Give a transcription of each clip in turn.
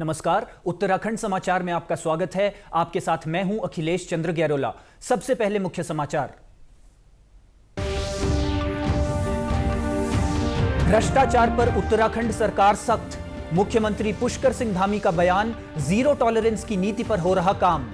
नमस्कार, उत्तराखंड समाचार में आपका स्वागत है। आपके साथ मैं हूं अखिलेश चंद्र गैरोला। सबसे पहले मुख्य समाचार। भ्रष्टाचार पर उत्तराखंड सरकार सख्त। मुख्यमंत्री पुष्कर सिंह धामी का बयान, जीरो टॉलरेंस की नीति पर हो रहा काम।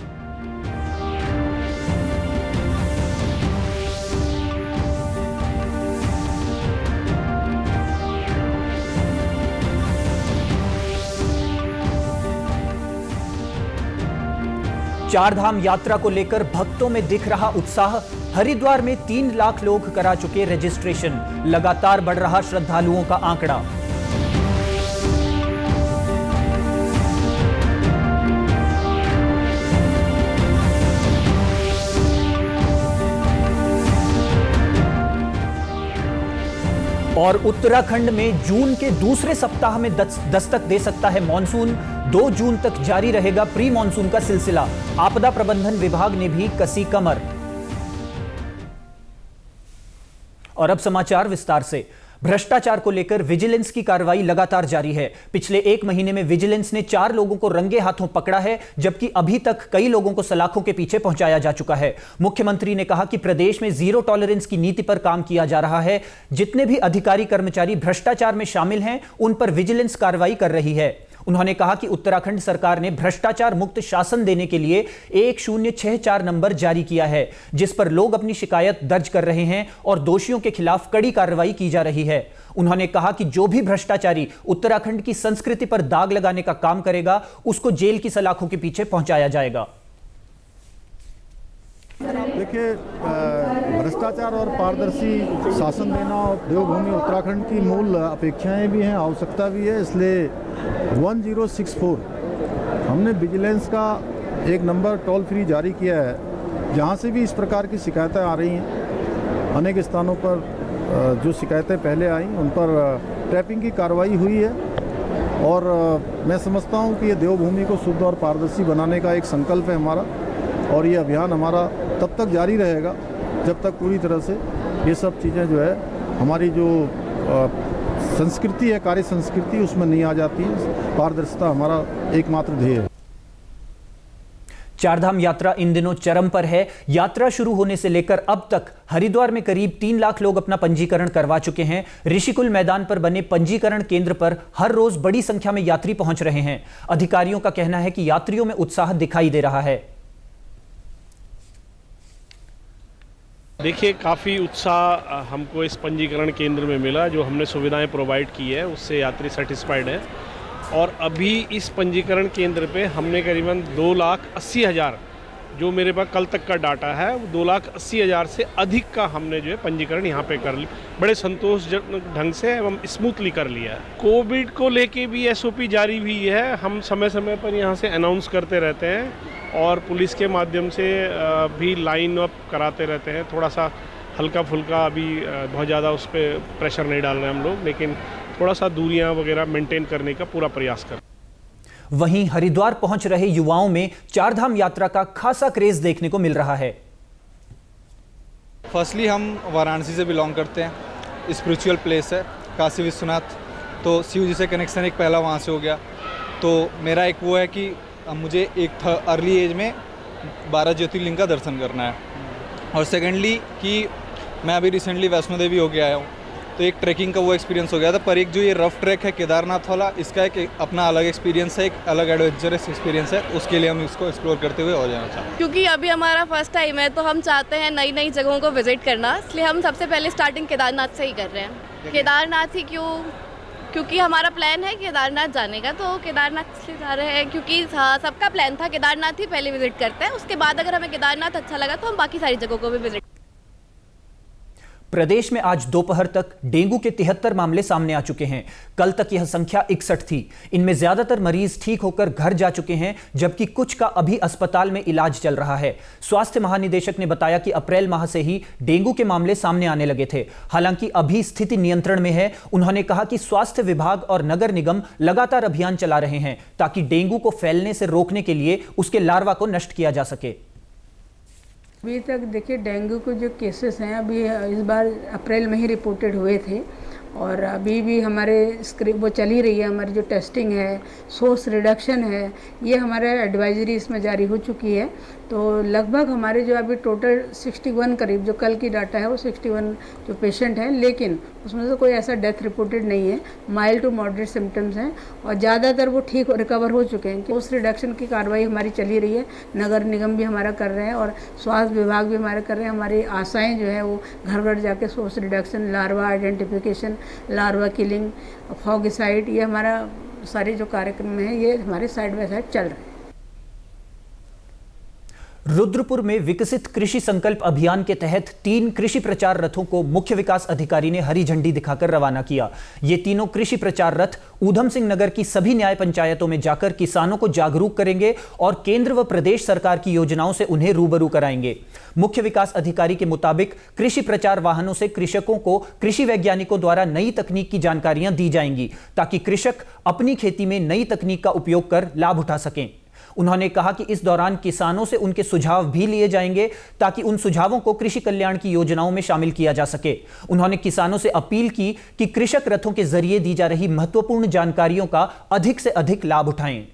चारधाम यात्रा को लेकर भक्तों में दिख रहा उत्साह। हरिद्वार में 3 लाख लोग करा चुके रजिस्ट्रेशन। लगातार बढ़ रहा श्रद्धालुओं का आंकड़ा। और उत्तराखंड में जून के दूसरे सप्ताह में दस्तक दे सकता है मॉनसून। 2 जून तक जारी रहेगा प्री मॉनसून का सिलसिला। आपदा प्रबंधन विभाग ने भी कसी कमर। और अब समाचार विस्तार से। भ्रष्टाचार को लेकर विजिलेंस की कार्रवाई लगातार जारी है। पिछले 1 महीने में विजिलेंस ने 4 लोगों को रंगे हाथों पकड़ा है, जबकि अभी तक कई लोगों को सलाखों के पीछे पहुंचाया जा चुका है। मुख्यमंत्री ने कहा कि प्रदेश में जीरो टॉलरेंस की नीति पर काम किया जा रहा है। जितने भी अधिकारी कर्मचारी भ्रष्टाचार में शामिल हैं, उन पर विजिलेंस कार्रवाई कर रही है। उन्होंने कहा कि उत्तराखंड सरकार ने भ्रष्टाचार मुक्त शासन देने के लिए 1064 नंबर जारी किया है, जिस पर लोग अपनी शिकायत दर्ज कर रहे हैं और दोषियों के खिलाफ कड़ी कार्रवाई की जा रही है। उन्होंने कहा कि जो भी भ्रष्टाचारी उत्तराखंड की संस्कृति पर दाग लगाने का काम करेगा, उसको जेल की सलाखों के पीछे पहुंचाया जाएगा। देखिए, भ्रष्टाचार और पारदर्शी शासन देना देवभूमि उत्तराखंड की मूल अपेक्षाएं भी हैं, आवश्यकता भी है। इसलिए 1064 हमने विजिलेंस का एक नंबर टोल फ्री जारी किया है। जहां से भी इस प्रकार की शिकायतें आ रही हैं, अनेक स्थानों पर जो शिकायतें पहले आई उन पर ट्रैपिंग की कार्रवाई हुई है। और मैं समझता हूं कि ये देवभूमि को शुद्ध और पारदर्शी बनाने का एक संकल्प है हमारा, और ये अभियान हमारा तब तक जारी रहेगा जब तक पूरी तरह से ये सब चीज़ें जो है हमारी जो संस्कृति है, कार्य संस्कृति, उसमें नहीं आ जाती है। पारदर्शिता हमारा एकमात्र ध्येय है। चारधाम यात्रा इन दिनों चरम पर है। यात्रा शुरू होने से लेकर अब तक हरिद्वार में करीब 3 लाख लोग अपना पंजीकरण करवा चुके हैं। ऋषिकुल मैदान पर बने पंजीकरण केंद्र पर हर रोज बड़ी संख्या में यात्री पहुंच रहे हैं। अधिकारियों का कहना है कि यात्रियों में उत्साह दिखाई दे रहा है। देखिए, काफ़ी उत्साह हमको इस पंजीकरण केंद्र में मिला। जो हमने सुविधाएं प्रोवाइड की है उससे यात्री सेटिस्फाइड है। और अभी इस पंजीकरण केंद्र पे हमने करीबन 2,80,000, जो मेरे पास कल तक का डाटा है, वो 2,80,000 से अधिक का हमने जो है पंजीकरण यहाँ पे कर लिया। बड़े संतोषजनक ढंग से एवं स्मूथली कर लिया है। कोविड को लेके भी SOP जारी हुई है। हम समय समय पर यहाँ से अनाउंस करते रहते हैं और पुलिस के माध्यम से भी लाइन अप कराते रहते हैं। थोड़ा सा हल्का फुल्का, अभी बहुत ज़्यादा उस पर प्रेशर नहीं डाल रहे हैं हम लोग, लेकिन थोड़ा सा दूरियां वगैरह मेंटेन करने का पूरा प्रयास कर। वहीं हरिद्वार पहुंच रहे युवाओं में चारधाम यात्रा का खासा क्रेज देखने को मिल रहा है। फर्स्टली हम वाराणसी से बिलोंग करते हैं। स्पिरिचुअल प्लेस है काशी विश्वनाथ, तो शिव जी से कनेक्शन एक पहला वहाँ से हो गया। तो मेरा एक वो है कि मुझे एक अर्ली एज में 12 ज्योतिर्लिंग का दर्शन करना है। और सेकेंडली कि मैं अभी रिसेंटली वैष्णो देवी हो के आया हूँ, तो एक ट्रैकिंग का वो एक्सपीरियंस हो गया था। पर एक जो ये रफ ट्रैक है केदारनाथ वाला, इसका एक अपना अलग एक्सपीरियंस है, एक अलग एडवेंचरस एक्सपीरियंस है। उसके लिए हम इसको एक्सप्लोर करते हुए और जाना चाहते हैं। क्योंकि अभी हमारा फर्स्ट टाइम है, तो हम चाहते हैं नई नई जगहों को विजिट करना, इसलिए हम सबसे पहले स्टार्टिंग केदारनाथ से ही कर रहे हैं। केदारनाथ ही क्यों? क्योंकि हमारा प्लान है केदारनाथ जाने का, तो केदारनाथ इसलिए जा रहे हैं क्योंकि सबका प्लान था केदारनाथ ही पहले विजिट करते हैं, उसके बाद अगर हमें केदारनाथ अच्छा लगा तो हम बाकी सारी जगहों को भी विजिट। प्रदेश में आज दोपहर तक डेंगू के 73 मामले सामने आ चुके हैं। कल तक यह संख्या 61 थी। इनमें ज्यादातर मरीज ठीक होकर घर जा चुके हैं, जबकि कुछ का अभी अस्पताल में इलाज चल रहा है। स्वास्थ्य महानिदेशक ने बताया कि अप्रैल माह से ही डेंगू के मामले सामने आने लगे थे। हालांकि अभी स्थिति नियंत्रण में है। उन्होंने कहा कि स्वास्थ्य विभाग और नगर निगम लगातार अभियान चला रहे हैं ताकि डेंगू को फैलने से रोकने के लिए उसके लार्वा को नष्ट किया जा सके। अभी तक देखिए डेंगू के जो केसेस हैं अभी इस बार अप्रैल में ही रिपोर्टेड हुए थे और अभी भी हमारे स्क्रिप्ट वो चली रही है, हमारी जो टेस्टिंग है, सोर्स रिडक्शन है, ये हमारा एडवाइजरी इसमें जारी हो चुकी है। तो लगभग हमारे जो अभी टोटल 61 करीब जो कल की डाटा है वो 61 जो पेशेंट हैं, लेकिन उसमें से कोई ऐसा डेथ रिपोर्टेड नहीं है। माइल्ड टू मॉडरेट सिम्टम्स हैं और ज़्यादातर वो ठीक रिकवर हो चुके हैं। सोर्स रिडक्शन की कार्रवाई हमारी चली रही है, नगर निगम भी हमारा कर रहे हैं और स्वास्थ्य विभाग भी हमारा कर रहे हैं। हमारी आशाएँ जो है वो घर घर जाके source reduction, larva identification, larva killing, फॉगिसाइड, ये हमारा सारे जो कार्यक्रम हैं ये हमारे साइड बाय साइड चल रहे हैं। रुद्रपुर में विकसित कृषि संकल्प अभियान के तहत 3 कृषि प्रचार रथों को मुख्य विकास अधिकारी ने हरी झंडी दिखाकर रवाना किया। ये तीनों कृषि प्रचार रथ ऊधम सिंह नगर की सभी न्याय पंचायतों में जाकर किसानों को जागरूक करेंगे और केंद्र व प्रदेश सरकार की योजनाओं से उन्हें रूबरू कराएंगे। मुख्य विकास अधिकारी के मुताबिक कृषि प्रचार वाहनों से कृषकों को कृषि वैज्ञानिकों द्वारा नई तकनीक की जानकारियां दी जाएंगी ताकि कृषक अपनी खेती में नई तकनीक का उपयोग कर लाभ उठा सकें। उन्होंने कहा कि इस दौरान किसानों से उनके सुझाव भी लिए जाएंगे ताकि उन सुझावों को कृषि कल्याण की योजनाओं में शामिल किया जा सके। उन्होंने किसानों से अपील की कि कृषक रथों के जरिए दी जा रही महत्वपूर्ण जानकारियों का अधिक से अधिक लाभ उठाएं।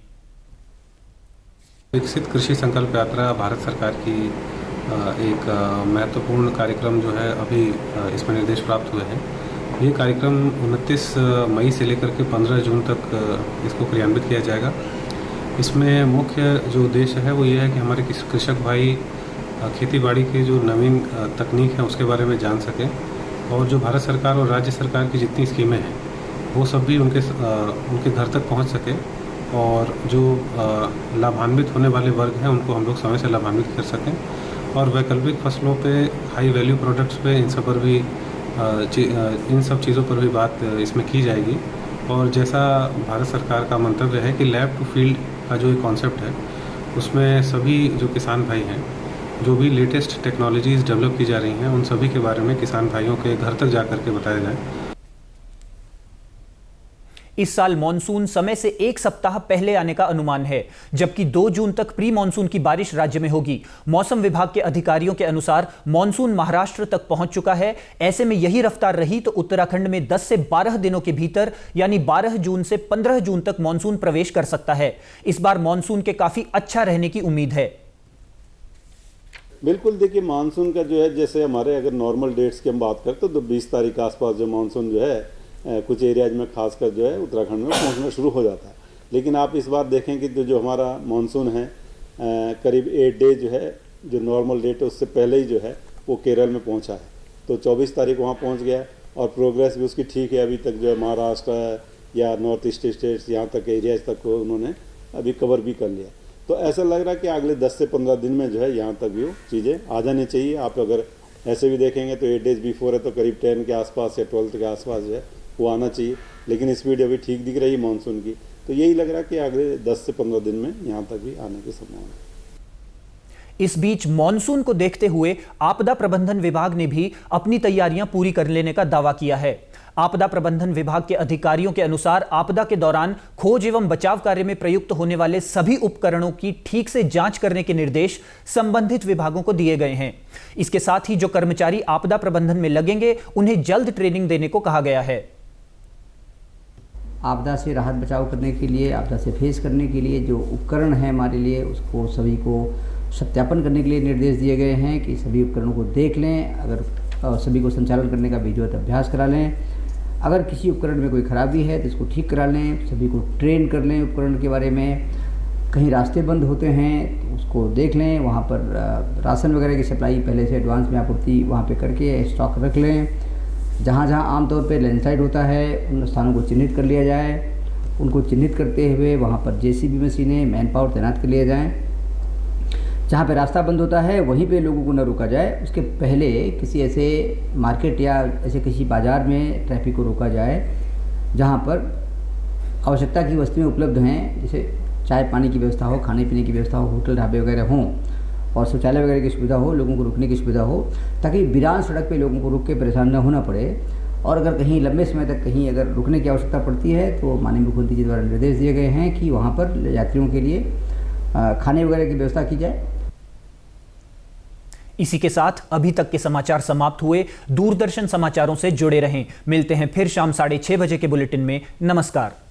विकसित कृषि संकल्प यात्रा भारत सरकार की एक महत्वपूर्ण कार्यक्रम जो है, अभी इसमें निर्देश प्राप्त हुए हैं। ये कार्यक्रम 29 मई से लेकर के 15 जून तक इसको क्रियान्वित किया जाएगा। इसमें मुख्य जो उद्देश्य है वो ये है कि हमारे कृषक भाई खेतीबाड़ी के जो नवीन तकनीक है उसके बारे में जान सकें और जो भारत सरकार और राज्य सरकार की जितनी स्कीमें हैं वो सब भी उनके घर तक पहुंच सके और जो लाभान्वित होने वाले वर्ग हैं उनको हम लोग समय से लाभान्वित कर सकें और वैकल्पिक फसलों पे, हाई वैल्यू प्रोडक्ट्स पे, इन सब चीज़ों पर भी बात इसमें की जाएगी। और जैसा भारत सरकार का मंतव्य है कि लैब टू फील्ड का जो एक कॉन्सेप्ट है उसमें सभी जो किसान भाई हैं, जो भी लेटेस्ट टेक्नोलॉजीज़ डेवलप की जा रही हैं, उन सभी के बारे में किसान भाइयों के घर तक जा कर के बताया जाए। इस साल मॉनसून समय से 1 सप्ताह पहले आने का अनुमान है, जबकि 2 जून तक प्री मॉनसून की बारिश राज्य में होगी। मौसम विभाग के अधिकारियों के अनुसार मॉनसून महाराष्ट्र तक पहुंच चुका है। ऐसे में यही रफ्तार रही तो उत्तराखंड में 10 से 12 दिनों के भीतर यानी 12 जून से 15 जून तक मॉनसून प्रवेश कर सकता है। इस बार मॉनसून के काफी अच्छा रहने की उम्मीद है। बिल्कुल, देखिए मानसून का जो है, जैसे हमारे अगर नॉर्मल डेट्स की हम बात करें तो 20 तारीख के आसपास जो मानसून जो है कुछ एरियाज में खासकर जो है उत्तराखंड में पहुंचना शुरू हो जाता है। लेकिन आप इस बार देखें कि जो हमारा मानसून है करीब 8 डेज जो है, जो नॉर्मल डेट है उससे पहले ही जो है वो केरल में पहुंचा है। तो 24 तारीख वहां पहुंच गया और प्रोग्रेस भी उसकी ठीक है। अभी तक जो है महाराष्ट्र या नॉर्थ ईस्ट स्टेट्स यहाँ तक एरियाज तक को उन्होंने अभी कवर भी कर लिया। तो ऐसा लग रहा है कि अगले 10 से 15 दिन में जो है यहाँ तक भी वो चीज़ें आ जानी चाहिए। आप अगर ऐसे भी देखेंगे तो 8 डेज बिफोर है तो करीब 10 के आसपास या 12 के आसपास जो है वो आना चाहिए। लेकिन स्पीड अभी ठीक दिख रही है मानसून की, तो यही लग रहा है कि अगले 10 से 15 दिन में यहाँ तक भी आने की संभावना है। इस बीच मॉनसून को देखते हुए आपदा प्रबंधन विभाग ने भी अपनी तैयारियां पूरी कर लेने का दावा किया है। आपदा प्रबंधन विभाग के अधिकारियों के अनुसार आपदा के दौरान खोज एवं बचाव कार्य में प्रयुक्त होने वाले सभी उपकरणों की ठीक से जांच करने के निर्देश संबंधित विभागों को दिए गए हैं। इसके साथ ही जो कर्मचारी आपदा प्रबंधन में लगेंगे उन्हें जल्द ट्रेनिंग देने को कहा गया है। आपदा से राहत बचाव करने के लिए, आपदा से फेस करने के लिए जो उपकरण है हमारे लिए, उसको सभी को सत्यापन करने के लिए निर्देश दिए गए हैं कि सभी उपकरणों को देख लें, अगर सभी को संचालन करने का विधिवत अभ्यास करा लें। अगर किसी उपकरण में कोई खराबी है तो इसको ठीक करा लें, सभी को ट्रेन कर लें उपकरण के बारे में। कहीं रास्ते बंद होते हैं तो उसको देख लें, वहाँ पर राशन वगैरह की सप्लाई पहले से एडवांस में आपूर्ति वहाँ पे करके स्टॉक रख लें। जहाँ जहाँ आमतौर पे लैंडस्लाइड होता है उन स्थानों को चिन्हित कर लिया जाए। उनको चिन्हित करते हुए वहाँ पर जेसीबी मशीनें, मैन पावर तैनात कर लिया जाए। जहाँ पे रास्ता बंद होता है वहीं पे लोगों को न रोका जाए, उसके पहले किसी ऐसे मार्केट या ऐसे किसी बाज़ार में ट्रैफिक को रोका जाए जहाँ पर आवश्यकता की वस्तुएं उपलब्ध हैं, जैसे चाय पानी की व्यवस्था हो, खाने पीने की व्यवस्था हो, होटल ढाबे वगैरह हों और शौचालय वगैरह की सुविधा हो, लोगों को रुकने की सुविधा हो, ताकि वीरान सड़क पे लोगों को रुक के परेशान न होना पड़े। और अगर कहीं लंबे समय तक कहीं अगर रुकने की आवश्यकता पड़ती है तो माननीय मुख्यमंत्री जी द्वारा निर्देश दिए गए हैं कि वहाँ पर यात्रियों के लिए खाने वगैरह की व्यवस्था की जाए। इसी के साथ अभी तक के समाचार समाप्त हुए। दूरदर्शन समाचारों से जुड़े रहें। मिलते हैं फिर शाम 6:30 बजे के बुलेटिन में। नमस्कार।